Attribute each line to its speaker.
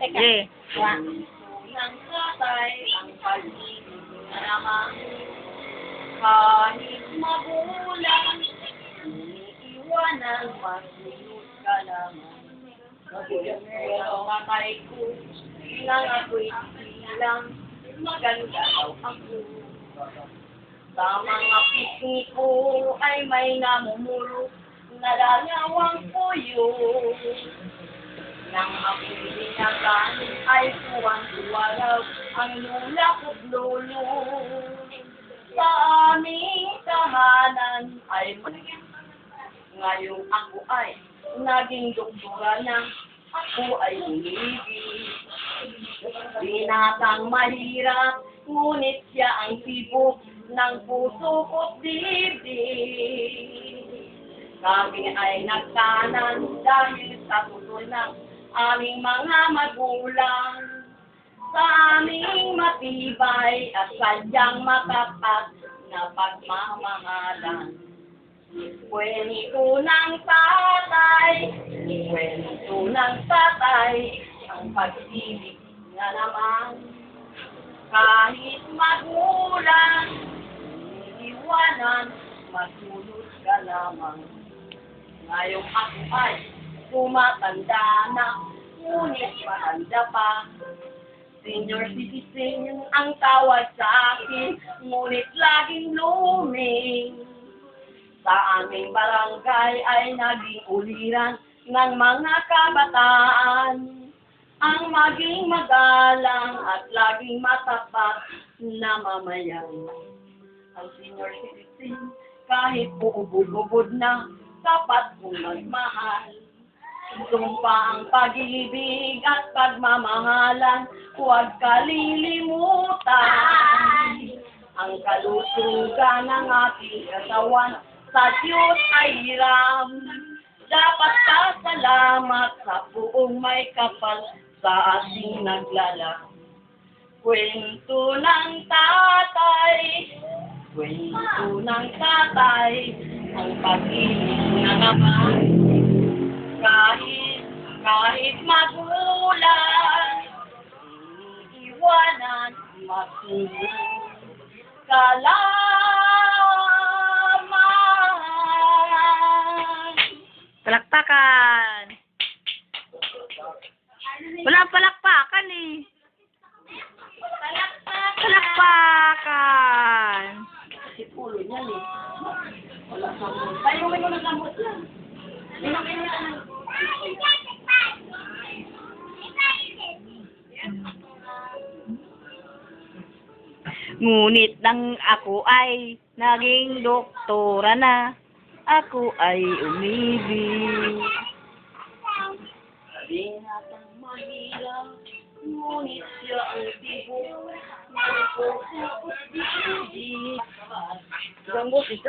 Speaker 1: Teka.
Speaker 2: Yeah.
Speaker 1: Nang katay ang pag-ibig na naman, kahit magulang, iniiwanan, masunod ka lamang. Pero katay ko, nang ako'y silang, maganda daw ako. Sa mga pisngi ko ay may namumuro, nadalawang puyo. Nang ako'y binagan ay tuwang-tuwa raw ang lula ko't lolo. Sa aming tahanan ay ngayong ako ay naging doktora na, ako ay umibig. Binatang mahirap, ngunit siya ang tibok ng puso ko't dibdib. Kami ay nagtanan dahil sa tutol ng aming mga magulang. Sa aming matibay at sadyang matapat na pagmamahalan. Kwento ng tatay, ang pag-ibig na naman. Kahit magulang, iwanan, matulog ka lamang. Ngayong ako ay tumatanda na, ngunit matanda pa. Senior citizen ang tawag sa akin, ngunit laging looming. Sa aming barangay ay naging uliran ng mga kabataan. Ang maging magalang at laging matapat na mamayan. Ang senior citizen, kahit uubod-ubod na, sapat kong magmahal. Sumpa ang pag-ibig at pagmamahalan, huwag kalilimutan. Ang kalusugan ng ating katawan, sa Diyos ay hiram. Dapat pasalamat sa buong may kapal sa ating naglalak. Kwento ng tatay, ang pag-ibig na naman. Kahit magulang, iiwanan, masunod ka lamang.
Speaker 2: Palakpakan. Wala palakpakan eh. Palakpakan.
Speaker 1: Kasi pulo niyan eh. Wala samot. Tayo may mga samot yan.
Speaker 2: Ngunit nang ako ay naging doktora na, ako ay umibig.
Speaker 1: Binatang mahirap, ngunit siya ang tibok ng puso ko't dibdib. Ang boses